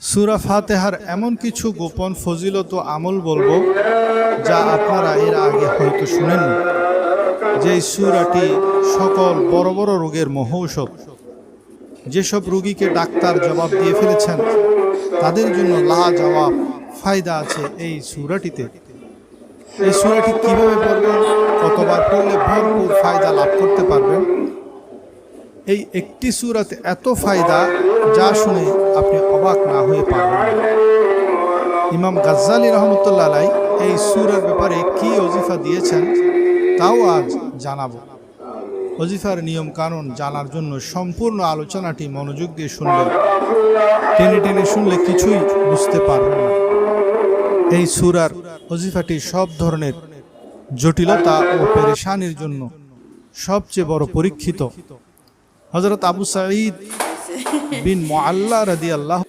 সূরা ফাতিহার এমন কিছু গোপন ফজিলত ও আমল বলবো যা আপনারা এর আগে হয়তো শুনেননি। যে সূরাটি সকল বড় বড় রোগের মহৌষধ। যেসব রোগীকে ডাক্তার জবাব দিয়ে ফেলেছেন তাদের জন্য লাজবাব ফায়দা আছে এই সূরাটিতে। এই সূরাটি কিভাবে পড়বেন, কতবার পড়লে ভরপুর ফায়দা লাভ করতে পারবেন। এই একটি সূরাতে এত ফায়দা যা শুনে আপনি অবাক না হয়ে পারবেন না। ইমাম গাজ্জালী রহমতুল্লাহ আলাইহি এই সূরার ব্যাপারে কি ওজিফা দিয়েছেন তাও আজ জানাবো। ওজিফার নিয়ম কানুন জানার জন্য সম্পূর্ণ আলোচনাটি মনোযোগ দিয়ে শুনবেন। টেনে টেনে শুনলে কিছুই বুঝতে পারবেন না। এই সূরার ওজিফাটি সব ধরনের জটিলতা ও পেরেশানির জন্য সবচেয়ে বড় পরীক্ষিত। হযরত আবু সাঈদ বিন মুআল্লা রাদিয়াল্লাহু